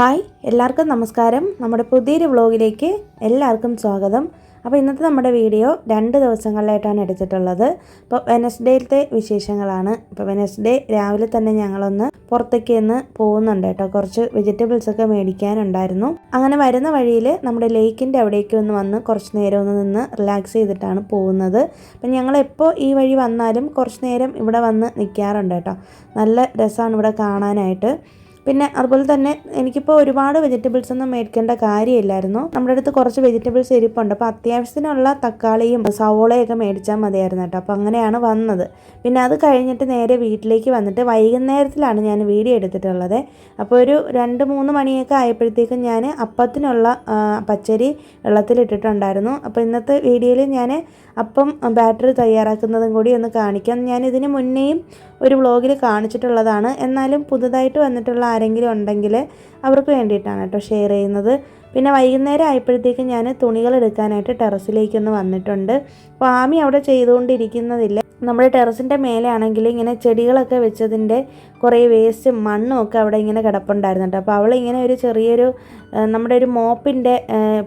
Hi എല്ലാവർക്കും നമസ്കാരം. നമ്മുടെ പുതിയൊരു വ്ളോഗിലേക്ക് എല്ലാവർക്കും സ്വാഗതം. അപ്പോൾ ഇന്നത്തെ നമ്മുടെ വീഡിയോ 2 ദിവസങ്ങളിലായിട്ടാണ് എടുത്തിട്ടുള്ളത്. ഇപ്പോൾ വെനസ്ഡേയിലത്തെ വിശേഷങ്ങളാണ്. ഇപ്പോൾ വെനസ്ഡേ രാവിലെ തന്നെ ഞങ്ങളൊന്ന് പുറത്തേക്ക് നിന്ന് പോകുന്നുണ്ട് കേട്ടോ. കുറച്ച് വെജിറ്റബിൾസൊക്കെ മേടിക്കാനുണ്ടായിരുന്നു. അങ്ങനെ വരുന്ന വഴിയിൽ നമ്മുടെ ലേക്കിൻ്റെ അവിടേക്ക് ഒന്ന് വന്ന് കുറച്ച് നേരം ഒന്ന് നിന്ന് റിലാക്സ് ചെയ്തിട്ടാണ് പോകുന്നത്. അപ്പം ഞങ്ങളെപ്പോൾ ഈ വഴി വന്നാലും കുറച്ച് നേരം ഇവിടെ വന്ന് നിൽക്കാറുണ്ട് കേട്ടോ. നല്ല രസമാണ് ഇവിടെ കാണാനായിട്ട്. പിന്നെ അതുപോലെ തന്നെ എനിക്കിപ്പോൾ ഒരുപാട് വെജിറ്റബിൾസ് ഒന്നും മേടിക്കേണ്ട കാര്യമില്ലായിരുന്നു. നമ്മുടെ അടുത്ത് കുറച്ച് വെജിറ്റബിൾസ് ഇരിപ്പുണ്ട്. അപ്പോൾ അത്യാവശ്യത്തിനുള്ള തക്കാളിയും സവോളയൊക്കെ മേടിച്ചാൽ മതിയായിരുന്നു കേട്ടോ. അപ്പോൾ അങ്ങനെയാണ് വന്നത്. പിന്നെ അത് കഴിഞ്ഞിട്ട് നേരെ വീട്ടിലേക്ക് വന്നിട്ട് വൈകുന്നേരത്തിലാണ് ഞാൻ വീഡിയോ എടുത്തിട്ടുള്ളത്. അപ്പോൾ ഒരു 2-3 മണിയൊക്കെ ആയപ്പോഴത്തേക്കും ഞാൻ അപ്പത്തിനുള്ള പച്ചരി വെള്ളത്തിലിട്ടിട്ടുണ്ടായിരുന്നു. അപ്പോൾ ഇന്നത്തെ വീഡിയോയിൽ ഞാൻ അപ്പം ബാറ്ററി തയ്യാറാക്കുന്നതും കൂടി ഒന്ന് കാണിക്കാം. ഞാൻ ഇതിന് മുന്നേയും ഒരു വ്ളോഗിൽ കാണിച്ചിട്ടുള്ളതാണ്. എന്നാലും പുതുതായിട്ട് വന്നിട്ടുള്ള ആരെങ്കിലും ഉണ്ടെങ്കിൽ അവർക്ക് വേണ്ടിയിട്ടാണ് കേട്ടോ ഷെയർ ചെയ്യുന്നത്. പിന്നെ വൈകുന്നേരം ആയപ്പോഴത്തേക്കും ഞാൻ തുണികൾ എടുക്കാനായിട്ട് ടെറസിലേക്കൊന്ന് വന്നിട്ടുണ്ട്. അപ്പോൾ ആമി അവിടെ ചെയ്തുകൊണ്ടിരിക്കുന്നതില്ല. നമ്മുടെ ടെറസിൻ്റെ മേലെ ആണെങ്കിൽ ഇങ്ങനെ ചെടികളൊക്കെ വെച്ചതിൻ്റെ കുറേ വേസ്റ്റും മണ്ണും ഒക്കെ അവിടെ ഇങ്ങനെ കിടപ്പുണ്ടായിരുന്നു കേട്ടോ. അപ്പോൾ അവളിങ്ങനെ ഒരു ചെറിയൊരു നമ്മുടെ ഒരു മോപ്പിൻ്റെ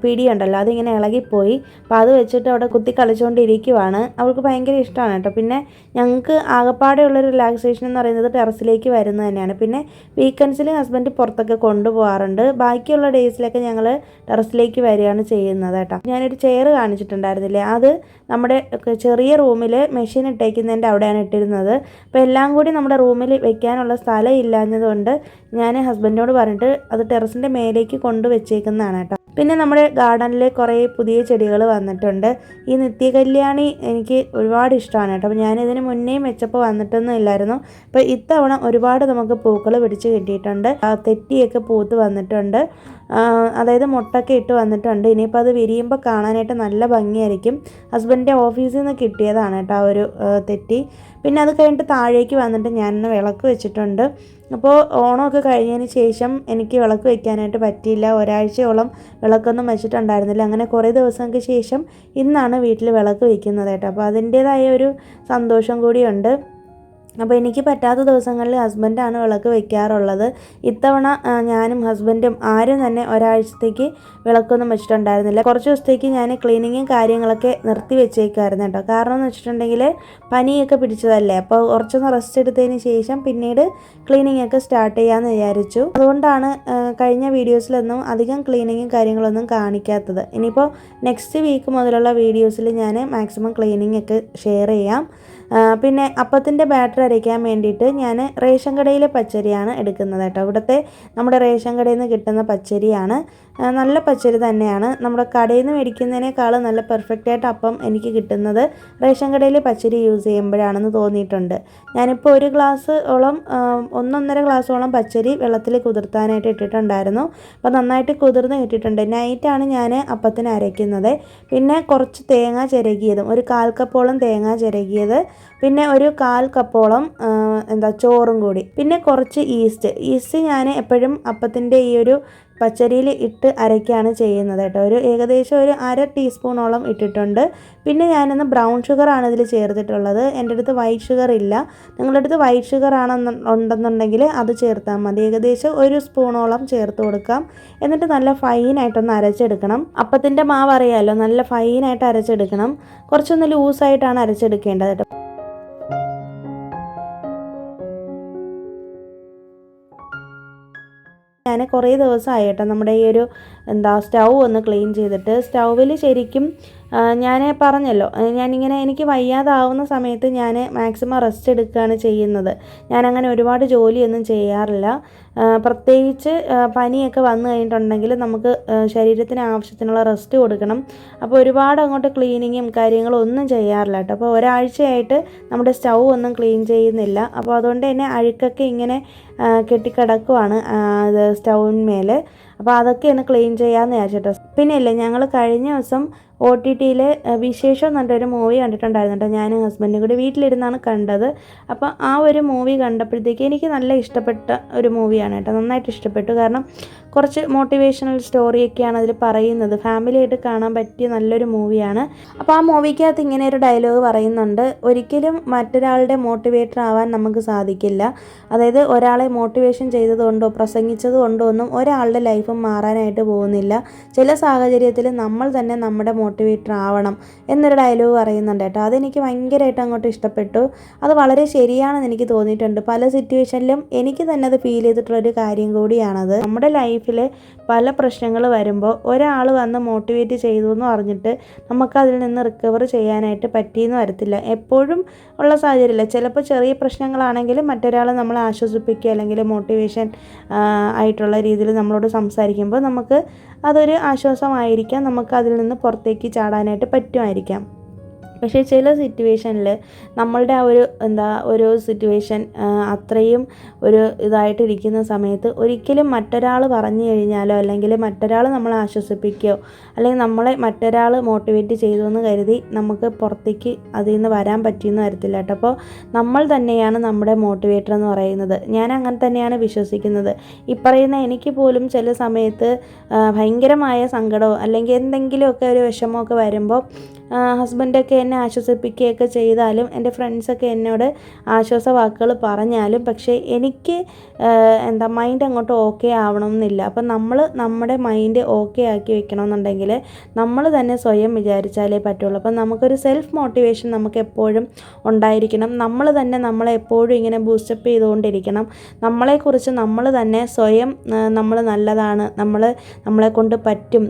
പിടിയുണ്ടല്ലോ, അതിങ്ങനെ ഇളകിപ്പോയി. അപ്പോൾ അത് വെച്ചിട്ട് അവിടെ കുത്തി കളിച്ചുകൊണ്ടിരിക്കുവാണ്. അവൾക്ക് ഭയങ്കര ഇഷ്ടമാണ് കേട്ടോ. പിന്നെ ഞങ്ങൾക്ക് ആകപ്പാടെ ഉള്ളൊരു റിലാക്സേഷൻ എന്ന് പറയുന്നത് ടെറസിലേക്ക് വരുന്നത് തന്നെയാണ്. പിന്നെ വീക്കെൻഡ്സിൽ ഹസ്ബൻഡ് പുറത്തൊക്കെ കൊണ്ടുപോകാറുണ്ട്. ബാക്കിയുള്ള ഡേയ്സിലൊക്കെ ഞങ്ങൾ ടെറസിലേക്ക് വരികയാണ് ചെയ്യുന്നത് കേട്ടോ. ഞാനൊരു ചെയർ കാണിച്ചിട്ടുണ്ടായിരുന്നില്ലേ, അത് നമ്മുടെ ചെറിയ റൂമിൽ മെഷീൻ ഇട്ടേക്കുന്നതിൻ്റെ അവിടെയാണ് ഇട്ടിരുന്നത്. അപ്പോൾ എല്ലാം കൂടി നമ്മുടെ റൂമിൽ വെക്കാനുള്ള സ്ഥലം ഇല്ലാഞ്ഞതുകൊണ്ട് ഞാൻ ഹസ്ബൻഡിനോട് പറഞ്ഞിട്ട് അത് ടെറസിൻ്റെ മേലേക്ക് കൊണ്ടുവച്ചേക്കുന്നതാണ് കേട്ടോ. പിന്നെ നമ്മുടെ ഗാർഡനിൽ കുറേ പുതിയ ചെടികൾ വന്നിട്ടുണ്ട്. ഈ നിത്യകല്യാണി എനിക്ക് ഒരുപാട് ഇഷ്ടമാണ് കേട്ടോ. അപ്പോൾ ഞാനിതിന് മുന്നേയും വെച്ചപ്പോൾ വന്നിട്ടൊന്നും ഇല്ലായിരുന്നു. അപ്പോൾ ഇത്തവണ ഒരുപാട് നമുക്ക് പൂക്കൾ പിടിച്ച് കിട്ടിയിട്ടുണ്ട്. തെറ്റിയൊക്കെ പൂത്ത് വന്നിട്ടുണ്ട്. അതായത് മുട്ടൊക്കെ ഇട്ട് വന്നിട്ടുണ്ട്. ഇനിയിപ്പോൾ അത് വിരിയുമ്പോൾ കാണാനായിട്ട് നല്ല ഭംഗിയായിരിക്കും. ഹസ്ബൻഡിൻ്റെ ഓഫീസിൽ നിന്ന് കിട്ടിയതാണ് കേട്ടോ ആ ഒരു തെറ്റി. പിന്നെ അത് കഴിഞ്ഞിട്ട് താഴേക്ക് വന്നിട്ട് ഞാനൊന്ന് വിളക്ക് വെച്ചിട്ടുണ്ട്. അപ്പോൾ ഓണമൊക്കെ കഴിഞ്ഞതിന് ശേഷം എനിക്ക് വിളക്ക് വയ്ക്കാനായിട്ട് പറ്റിയില്ല. ഒരാഴ്ചയോളം വിളക്കൊന്നും വെച്ചിട്ടുണ്ടായിരുന്നില്ല. അങ്ങനെ കുറേ ദിവസങ്ങൾക്ക് ശേഷം ഇന്നാണ് വീട്ടിൽ വിളക്ക് വയ്ക്കുന്നത് കേട്ടോ. അപ്പോൾ അതിൻ്റേതായ ഒരു സന്തോഷം കൂടിയുണ്ട്. അപ്പോൾ എനിക്ക് പറ്റാത്ത ദിവസങ്ങളിൽ ഹസ്ബൻഡാണ് വിളക്ക് വയ്ക്കാറുള്ളത്. ഇത്തവണ ഞാനും ഹസ്ബൻഡും ആരും തന്നെ ഒരാഴ്ചത്തേക്ക് വിളക്കൊന്നും വെച്ചിട്ടുണ്ടായിരുന്നില്ല. കുറച്ച് ദിവസത്തേക്ക് ഞാൻ ക്ലീനിങ്ങും കാര്യങ്ങളൊക്കെ നിർത്തി വെച്ചേക്കായിരുന്നു കേട്ടോ. കാരണം എന്ന് വെച്ചിട്ടുണ്ടെങ്കിൽ പനിയൊക്കെ പിടിച്ചതല്ലേ. അപ്പോൾ കുറച്ചൊന്ന് റെസ്റ്റ് എടുത്തതിന് ശേഷം പിന്നീട് ക്ലീനിങ് ഒക്കെ സ്റ്റാർട്ട് ചെയ്യാമെന്ന് വിചാരിച്ചു. അതുകൊണ്ടാണ് കഴിഞ്ഞ വീഡിയോസിലൊന്നും അധികം ക്ലീനിങ്ങും കാര്യങ്ങളൊന്നും കാണിക്കാത്തത്. ഇനിയിപ്പോൾ നെക്സ്റ്റ് വീക്ക് മുതലുള്ള വീഡിയോസിൽ ഞാൻ മാക്സിമം ക്ലീനിങ് ഒക്കെ ഷെയർ ചെയ്യാം. പിന്നെ അപ്പത്തിൻ്റെ ബാറ്റർ അരയ്ക്കാൻ വേണ്ടിയിട്ട് ഞാൻ റേഷൻ കടയിലെ പച്ചരിയാണ് എടുക്കുന്നത് കേട്ടോ. ഇവിടുത്തെ നമ്മുടെ റേഷൻ കടയിൽ നിന്ന് കിട്ടുന്ന പച്ചരിയാണ്. നല്ല പച്ചരി തന്നെയാണ്. നമ്മുടെ കടയിൽ നിന്ന് മേടിക്കുന്നതിനേക്കാൾ നല്ല പെർഫെക്റ്റായിട്ട് അപ്പം എനിക്ക് കിട്ടുന്നത് റേഷൻ കടയിലെ പച്ചരി യൂസ് ചെയ്യുമ്പോഴാണെന്ന് തോന്നിയിട്ടുണ്ട്. ഞാനിപ്പോൾ 1 ഗ്ലാസ്സോളം 1-1.5 ഗ്ലാസ്സോളം പച്ചരി വെള്ളത്തിൽ കുതിർത്താനായിട്ട് ഇട്ടിട്ടുണ്ടായിരുന്നു. അപ്പോൾ നന്നായിട്ട് കുതിർന്ന് കിട്ടിയിട്ടുണ്ട്. നൈറ്റാണ് ഞാൻ അപ്പത്തിന് അരയ്ക്കുന്നത്. പിന്നെ കുറച്ച് തേങ്ങ ചിരകിയതും 1/4 കപ്പോളം തേങ്ങ ചിരകിയത്, പിന്നെ 1/4 കപ്പോളം ചോറും കൂടി, പിന്നെ കുറച്ച് ഈസ്റ്റ് ഞാൻ എപ്പോഴും അപ്പത്തിൻ്റെ ഈ ഒരു പച്ചരിയിൽ ഇട്ട് അരയ്ക്കുകയാണ് ചെയ്യുന്നത് കേട്ടോ. ഏകദേശം 1/2 ടീസ്പൂണോളം ഇട്ടിട്ടുണ്ട്. പിന്നെ ഞാനൊന്ന് ബ്രൗൺ ഷുഗറാണ് ഇതിൽ ചേർത്തിട്ടുള്ളത്. എൻ്റെ അടുത്ത് വൈറ്റ് ഷുഗർ ഇല്ല. നിങ്ങളുടെ അടുത്ത് വൈറ്റ് ഷുഗർ ഉണ്ടെന്നുണ്ടെങ്കിൽ അത് ചേർത്താൽ മതി. ഏകദേശം 1 സ്പൂണോളം ചേർത്ത് കൊടുക്കാം. എന്നിട്ട് നല്ല ഫൈനായിട്ടൊന്ന് അരച്ചെടുക്കണം. അപ്പത്തിൻ്റെ മാവ് അറിയാമല്ലോ, നല്ല ഫൈനായിട്ട് അരച്ചെടുക്കണം. കുറച്ചൊന്ന് ലൂസായിട്ടാണ് അരച്ചെടുക്കേണ്ടത് കേട്ടോ. ഞാൻ കുറേ ദിവസമായി കേട്ടോ നമ്മുടെ ഈ ഒരു സ്റ്റൗ ഒന്ന് ക്ലീൻ ചെയ്തിട്ട്. സ്റ്റൗവിൽ ശരിക്കും ഞാൻ പറഞ്ഞല്ലോ, ഞാനിങ്ങനെ എനിക്ക് വയ്യാതാവുന്ന സമയത്ത് ഞാൻ മാക്സിമം റെസ്റ്റ് എടുക്കുകയാണ് ചെയ്യുന്നത്. ഞാനങ്ങനെ ഒരുപാട് ജോലിയൊന്നും ചെയ്യാറില്ല. പ്രത്യേകിച്ച് പനിയൊക്കെ വന്നു കഴിഞ്ഞിട്ടുണ്ടെങ്കിൽ നമുക്ക് ശരീരത്തിന് ആവശ്യത്തിനുള്ള റെസ്റ്റ് കൊടുക്കണം. അപ്പോൾ ഒരുപാട് അങ്ങോട്ട് ക്ലീനിങ്ങും കാര്യങ്ങളും ഒന്നും ചെയ്യാറില്ല കേട്ടോ. അപ്പോൾ ഒരാഴ്ചയായിട്ട് നമ്മുടെ സ്റ്റൗ ഒന്നും ക്ലീൻ ചെയ്യുന്നില്ല. അപ്പോൾ അതുകൊണ്ട് തന്നെ അഴുക്കൊക്കെ ഇങ്ങനെ കെട്ടിക്കിടക്കുവാണ് സ്റ്റൗവിന്മേൽ. അപ്പോൾ അതൊക്കെ ഒന്ന് ക്ലീൻ ചെയ്യാമെന്ന് വിചാരിച്ചിട്ടോ. പിന്നെ ഇല്ലേ, ഞങ്ങൾ കഴിഞ്ഞ ദിവസം OTTയിൽ വിശേഷം എന്നൊരു മൂവി കണ്ടിട്ടുണ്ടായിരുന്നു കേട്ടോ. ഞാനും ഹസ്ബൻഡും കൂടി വീട്ടിലിരുന്നാണ് കണ്ടത്. അപ്പോൾ ആ ഒരു മൂവി കണ്ടപ്പോഴത്തേക്ക് എനിക്ക് നല്ല ഇഷ്ടപ്പെട്ട ഒരു മൂവിയാണ് കേട്ടോ. നന്നായിട്ട് ഇഷ്ടപ്പെട്ടു. കാരണം കുറച്ച് മോട്ടിവേഷണൽ സ്റ്റോറിയൊക്കെയാണ് അതിൽ പറയുന്നത്. ഫാമിലിയായിട്ട് കാണാൻ പറ്റിയ നല്ലൊരു മൂവിയാണ്. അപ്പോൾ ആ മൂവിക്കകത്ത് ഇങ്ങനെ ഒരു ഡയലോഗ് പറയുന്നുണ്ട്, ഒരിക്കലും മറ്റൊരാളുടെ മോട്ടിവേറ്റർ ആവാൻ നമുക്ക് സാധിക്കില്ല. അതായത് ഒരാളെ മോട്ടിവേഷൻ ചെയ്തതുകൊണ്ടോ പ്രസംഗിച്ചത് കൊണ്ടോ ഒന്നും ഒരാളുടെ ലൈഫും മാറാനായിട്ട് പോകുന്നില്ല. ചില സാഹചര്യത്തിൽ നമ്മൾ തന്നെ നമ്മുടെ മോട്ടിവേറ്റർ ആവണം എന്നൊരു ഡയലോഗ് പറയുന്നുണ്ട് കേട്ടോ. അതെനിക്ക് ഭയങ്കരമായിട്ട് അങ്ങോട്ട് ഇഷ്ടപ്പെട്ടു. അത് വളരെ ശരിയാണെന്ന് എനിക്ക് തോന്നിയിട്ടുണ്ട്. പല സിറ്റുവേഷനിലും എനിക്ക് തന്നെ അത് ഫീൽ ചെയ്തിട്ടുള്ളൊരു കാര്യം കൂടിയാണത്. നമ്മുടെ ലൈഫിൽ പല പ്രശ്നങ്ങൾ വരുമ്പോൾ ഒരാൾ വന്ന് മോട്ടിവേറ്റ് ചെയ്തു എന്ന് പറഞ്ഞിട്ട് നമുക്കതിൽ നിന്ന് റിക്കവർ ചെയ്യാനായിട്ട് പറ്റിയെന്ന് വരത്തില്ല. എപ്പോഴും ഉള്ള സാഹചര്യമില്ല. ചിലപ്പോൾ ചെറിയ പ്രശ്നങ്ങളാണെങ്കിലും മറ്റൊരാൾ നമ്മളെ ആശ്വസിപ്പിക്കുക അല്ലെങ്കിൽ മോട്ടിവേഷൻ ആയിട്ടുള്ള രീതിയിൽ നമ്മളോട് സംസാരിക്കുമ്പോൾ നമുക്ക് അതൊരു ആശ്വാസമായിരിക്കാം. നമുക്ക് അതിൽ നിന്ന് പുറത്തേക്ക് ചാടാനായിട്ട് പറ്റുമായിരിക്കാം. പക്ഷേ ചില സിറ്റുവേഷനിൽ നമ്മളുടെ ആ ഒരു സിറ്റുവേഷൻ അത്രയും ഒരു ഇതായിട്ടിരിക്കുന്ന സമയത്ത് ഒരിക്കലും മറ്റൊരാൾ പറഞ്ഞു കഴിഞ്ഞാലോ അല്ലെങ്കിൽ മറ്റൊരാൾ നമ്മളെ ആശ്വസിപ്പിക്കുകയോ അല്ലെങ്കിൽ നമ്മളെ മറ്റൊരാൾ മോട്ടിവേറ്റ് ചെയ്തു എന്ന് കരുതി നമുക്ക് പുറത്തേക്ക് അതിൽ നിന്ന് വരാൻ പറ്റിയെന്ന് വരത്തില്ല കേട്ടോ. അപ്പോൾ നമ്മൾ തന്നെയാണ് നമ്മുടെ മോട്ടിവേറ്റർ എന്ന് പറയുന്നത്. ഞാൻ അങ്ങനെ തന്നെയാണ് വിശ്വസിക്കുന്നത്. ഈ പറയുന്ന എനിക്ക് പോലും ചില സമയത്ത് ഭയങ്കരമായ സങ്കടമോ അല്ലെങ്കിൽ എന്തെങ്കിലുമൊക്കെ ഒരു വിഷമമൊക്കെ വരുമ്പോൾ ഹസ്ബൻഡൊക്കെ എന്നെ ആശ്വസിപ്പിക്കുകയൊക്കെ ചെയ്താലും എൻ്റെ ഫ്രണ്ട്സൊക്കെ എന്നോട് ആശ്വാസ വാക്കുകൾ പറഞ്ഞാലും പക്ഷേ എനിക്ക് മൈൻഡ് അങ്ങോട്ട് ഓക്കെ ആവണമെന്നില്ല. അപ്പം നമ്മൾ നമ്മുടെ മൈൻഡ് ഓക്കെ ആക്കി വെക്കണമെന്നുണ്ടെങ്കിൽ നമ്മൾ തന്നെ സ്വയം വിചാരിച്ചാലേ പറ്റുള്ളൂ. അപ്പം നമുക്കൊരു സെൽഫ് മോട്ടിവേഷൻ നമുക്ക് എപ്പോഴും ഉണ്ടായിരിക്കണം. നമ്മൾ തന്നെ നമ്മളെ എപ്പോഴും ഇങ്ങനെ ബൂസ്റ്റപ്പ് ചെയ്തുകൊണ്ടിരിക്കണം. നമ്മളെക്കുറിച്ച് നമ്മൾ തന്നെ സ്വയം നമ്മൾ നല്ലതാണ്, നമ്മളെ കൊണ്ട് പറ്റും,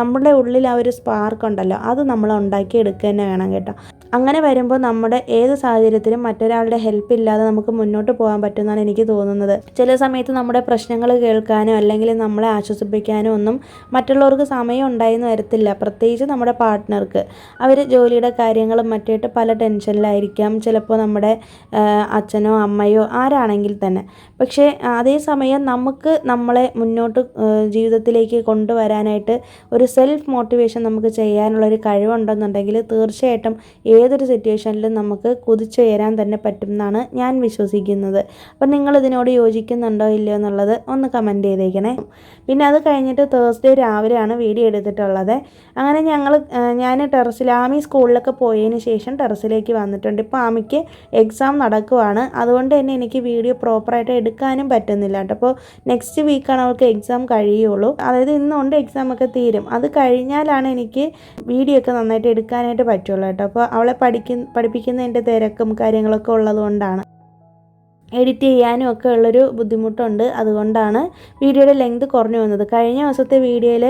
നമ്മുടെ ഉള്ളിൽ ആ ഒരു സ്പാർക്ക് ഉണ്ടല്ലോ, അത് നമ്മൾ എടുക്കുക തന്നെ വേണം കേട്ടോ. അങ്ങനെ വരുമ്പോൾ നമ്മുടെ ഏത് സാഹചര്യത്തിലും മറ്റൊരാളുടെ ഹെൽപ്പ് ഇല്ലാതെ നമുക്ക് മുന്നോട്ട് പോകാൻ പറ്റുമെന്നാണ് എനിക്ക് തോന്നുന്നത്. ചില സമയത്ത് നമ്മുടെ പ്രശ്നങ്ങൾ കേൾക്കാനോ അല്ലെങ്കിൽ നമ്മളെ ആശ്വസിപ്പിക്കാനോ ഒന്നും മറ്റുള്ളവർക്ക് സമയം ഉണ്ടായെന്ന് വരത്തില്ല. പ്രത്യേകിച്ച് നമ്മുടെ പാർട്ട്ണർക്ക്. അവർ ജോലിയുടെ കാര്യങ്ങളും മറ്റായിട്ട് പല ടെൻഷനിലായിരിക്കാം. ചിലപ്പോൾ നമ്മുടെ അച്ഛനോ അമ്മയോ ആരാണെങ്കിൽ തന്നെ. പക്ഷേ അതേസമയം നമുക്ക് നമ്മളെ മുന്നോട്ട് ജീവിതത്തിലേക്ക് കൊണ്ടുവരാനായിട്ട് ഒരു സെൽഫ് മോട്ടിവേഷൻ നമുക്ക് ചെയ്യാനുള്ളൊരു കഴിവുണ്ടെന്നുണ്ടെങ്കിൽ തീർച്ചയായിട്ടും ഏതൊരു സിറ്റുവേഷനിലും നമുക്ക് കുതിച്ചുയരാൻ തന്നെ പറ്റും എന്നാണ് ഞാൻ വിശ്വസിക്കുന്നത്. അപ്പം നിങ്ങളിതിനോട് യോജിക്കുന്നുണ്ടോ ഇല്ലയോ എന്നുള്ളത് ഒന്ന് കമൻറ്റ് ചെയ്തേക്കണേ. പിന്നെ അത് കഴിഞ്ഞിട്ട് തേഴ്സ്ഡേ രാവിലെയാണ് വീഡിയോ എടുത്തിട്ടുള്ളത്. അങ്ങനെ ഞാൻ ടെറസിൽ ആമി സ്കൂളിലൊക്കെ പോയതിന് ശേഷം ടെറസിലേക്ക് വന്നിട്ടുണ്ട്. ഇപ്പോൾ ആമിക്ക് എക്സാം നടക്കുവാണ്. അതുകൊണ്ട് തന്നെ എനിക്ക് വീഡിയോ പ്രോപ്പറായിട്ട് എടുക്കാനും പറ്റുന്നില്ല കേട്ടോ. അപ്പോൾ നെക്സ്റ്റ് വീക്കാണ് അവൾക്ക് എക്സാം കഴിയുള്ളൂ. അതായത് ഇന്നുകൊണ്ട് എക്സാമൊക്കെ തീരും. അത് കഴിഞ്ഞാലാണ് എനിക്ക് വീഡിയോ ഒക്കെ നന്നായിട്ട് എടുക്കാനായിട്ട് പറ്റുള്ളൂ കേട്ടോ. അപ്പോൾ അവളെ പഠിപ്പിക്കുന്നതിൻ്റെ തിരക്കും കാര്യങ്ങളൊക്കെ ഉള്ളതുകൊണ്ടാണ്. എഡിറ്റ് ചെയ്യാനും ഒക്കെ ഉള്ളൊരു ബുദ്ധിമുട്ടുണ്ട്. അതുകൊണ്ടാണ് വീഡിയോയുടെ ലെങ്ത് കുറഞ്ഞു വന്നത്. കഴിഞ്ഞ ദിവസത്തെ വീഡിയോയിൽ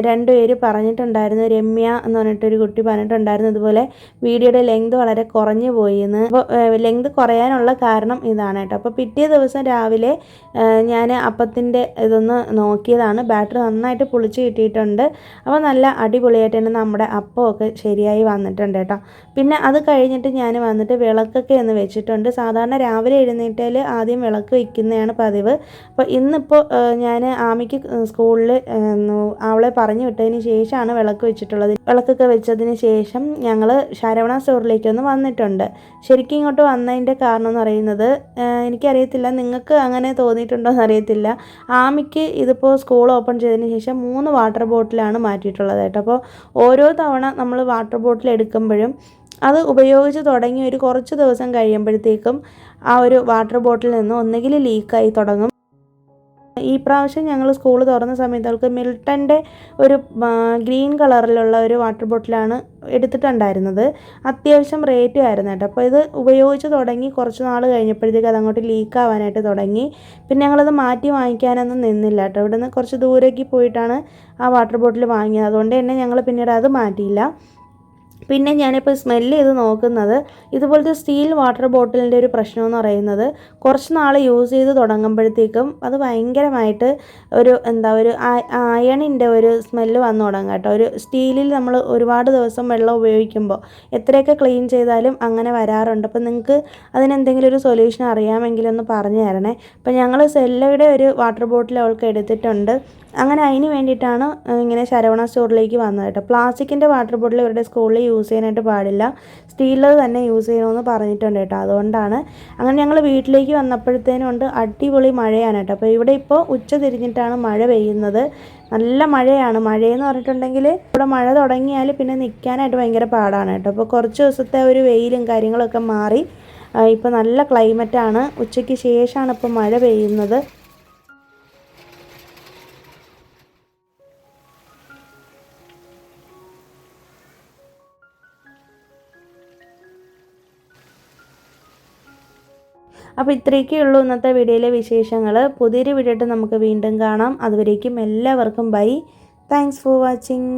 2 പേര് പറഞ്ഞിട്ടുണ്ടായിരുന്നു, രമ്യ എന്ന് പറഞ്ഞിട്ടൊരു കുട്ടി പറഞ്ഞിട്ടുണ്ടായിരുന്നു ഇതുപോലെ വീഡിയോയുടെ ലെങ്ത് വളരെ കുറഞ്ഞു പോയി എന്ന്. അപ്പോൾ ലെങ്ത് കുറയാനുള്ള കാരണം ഇതാണ് കേട്ടോ. അപ്പോൾ പിറ്റേ ദിവസം രാവിലെ ഞാൻ അപ്പത്തിൻ്റെ ഇതൊന്ന് നോക്കിയതാണ്. ബാറ്ററി നന്നായിട്ട് പുളിച്ച് കിട്ടിയിട്ടുണ്ട്. അപ്പോൾ നല്ല അടിപൊളിയായിട്ട് തന്നെ നമ്മുടെ അപ്പമൊക്കെ ശരിയായി വന്നിട്ടുണ്ട് കേട്ടോ. പിന്നെ അത് കഴിഞ്ഞിട്ട് ഞാൻ വന്നിട്ട് വിളക്കൊക്കെ ഒന്ന് വെച്ചിട്ടുണ്ട്. സാധാരണ രാവിലെ എഴുന്നേറ്റാൽ ആദ്യം വിളക്ക് വയ്ക്കുന്നതാണ് പതിവ്. അപ്പോൾ ഇന്നിപ്പോൾ ഞാൻ ആമിക്ക് സ്കൂളിൽ അവളെ പറഞ്ഞു വിട്ടതിന് ശേഷമാണ് വിളക്ക് വെച്ചിട്ടുള്ളത്. വിളക്കൊക്കെ വെച്ചതിന് ശേഷം ഞങ്ങൾ ശരവണ സ്റ്റോറിലേക്കൊന്ന് വന്നിട്ടുണ്ട്. ശരിക്കും ഇങ്ങോട്ട് വന്നതിൻ്റെ കാരണം എന്ന് പറയുന്നത് എനിക്കറിയത്തില്ല, നിങ്ങൾക്ക് അങ്ങനെ തോന്നിയിട്ടുണ്ടോ എന്നറിയത്തില്ല. ആമിക്ക് ഇതിപ്പോൾ സ്കൂൾ ഓപ്പൺ ചെയ്തതിന് ശേഷം 3 വാട്ടർ ബോട്ടിലാണ് മാറ്റിയിട്ടുള്ളത് കേട്ടോ. അപ്പോൾ ഓരോ തവണ നമ്മൾ വാട്ടർ ബോട്ടിൽ എടുക്കുമ്പോഴും അത് ഉപയോഗിച്ച് തുടങ്ങി ഒരു കുറച്ച് ദിവസം കഴിയുമ്പോഴത്തേക്കും ആ ഒരു വാട്ടർ ബോട്ടിൽ നിന്ന് ഒന്നുകിൽ ലീക്കായി തുടങ്ങും. ഈ പ്രാവശ്യം ഞങ്ങൾ സ്കൂൾ തുറന്ന സമയത്ത് അവൾക്ക് മിൽട്ടൻ്റെ ഒരു ഗ്രീൻ കളറിലുള്ള ഒരു വാട്ടർ ബോട്ടിലാണ് എടുത്തിട്ടുണ്ടായിരുന്നത്. അത്യാവശ്യം റേറ്റും ആയിരുന്നു കേട്ടോ. അപ്പോൾ ഇത് ഉപയോഗിച്ച് തുടങ്ങി കുറച്ച് നാൾ കഴിഞ്ഞപ്പോഴത്തേക്ക് അതങ്ങോട്ട് ലീക്കാവാനായിട്ട് തുടങ്ങി. പിന്നെ ഞങ്ങളത് മാറ്റി വാങ്ങിക്കാനൊന്നും നിന്നില്ല കേട്ടോ. ഇവിടെ നിന്ന് കുറച്ച് ദൂരേക്ക് പോയിട്ടാണ് ആ വാട്ടർ ബോട്ടിൽ വാങ്ങിയത്. അതുകൊണ്ട് തന്നെ ഞങ്ങൾ പിന്നീട് അത് മാറ്റിയില്ല. പിന്നെ ഞാനിപ്പോൾ സ്മെല്ല് ചെയ്ത് നോക്കുന്നത് ഇതുപോലത്തെ സ്റ്റീൽ വാട്ടർ ബോട്ടിലിൻ്റെ ഒരു പ്രശ്നമെന്ന് പറയുന്നത് കുറച്ച് നാൾ യൂസ് ചെയ്ത് തുടങ്ങുമ്പോഴത്തേക്കും അത് ഭയങ്കരമായിട്ട് ഒരു അയണിൻ്റെ ഒരു സ്മെല്ല് വന്നു തുടങ്ങും കേട്ടോ. ഒരു സ്റ്റീലിൽ നമ്മൾ ഒരുപാട് ദിവസം വെള്ളം ഉപയോഗിക്കുമ്പോൾ എത്രയൊക്കെ ക്ലീൻ ചെയ്താലും അങ്ങനെ വരാറുണ്ട്. അപ്പോൾ നിങ്ങൾക്ക് അതിനെന്തെങ്കിലും ഒരു സൊല്യൂഷൻ അറിയാമെങ്കിലൊന്ന് പറഞ്ഞു തരണേ. അപ്പോൾ ഞങ്ങൾ സെല്ലയുടെ ഒരു വാട്ടർ ബോട്ടിൽ അവൾക്ക് എടുത്തിട്ടുണ്ട്. അങ്ങനെ അതിന് വേണ്ടിയിട്ടാണ് ഇങ്ങനെ ശരവണ സ്റ്റോറിലേക്ക് വന്നത് കേട്ടോ. പ്ലാസ്റ്റിക്കിൻ്റെ വാട്ടർ ബോട്ടിൽ ഇവരുടെ സ്കൂളിൽ യൂസ് ചെയ്യാനായിട്ട് പാടില്ല, സ്റ്റീലിൽ തന്നെ യൂസ് ചെയ്യണമെന്ന് പറഞ്ഞിട്ടുണ്ട് കേട്ടോ. അതുകൊണ്ടാണ് അങ്ങനെ ഞങ്ങൾ വീട്ടിലേക്ക് വന്നപ്പോഴത്തേനുണ്ട് അടിപൊളി മഴയാണ് കേട്ടോ. അപ്പോൾ ഇവിടെ ഇപ്പോൾ ഉച്ച തിരിഞ്ഞിട്ടാണ് മഴ പെയ്യുന്നത്. നല്ല മഴയാണ്. മഴയെന്ന് പറഞ്ഞിട്ടുണ്ടെങ്കിൽ ഇവിടെ മഴ തുടങ്ങിയാൽ പിന്നെ നിൽക്കാനായിട്ട് ഭയങ്കര പാടാണ് കേട്ടോ. അപ്പോൾ കുറച്ച് ദിവസത്തെ ഒരു വെയിലും കാര്യങ്ങളൊക്കെ മാറി ഇപ്പോൾ നല്ല ക്ലൈമറ്റാണ്. ഉച്ചയ്ക്ക് ശേഷമാണ് ഇപ്പോൾ മഴ പെയ്യുന്നത്. അപ്പോൾ ഇത്രയൊക്കെ ഉള്ളൂ ഇന്നത്തെ വീഡിയോയിലെ വിശേഷങ്ങൾ. പുതിയൊരു വീഡിയോ ആയിട്ട് നമുക്ക് വീണ്ടും കാണാം. അതുവരേക്കും എല്ലാവർക്കും ബൈ. Thanks for watching.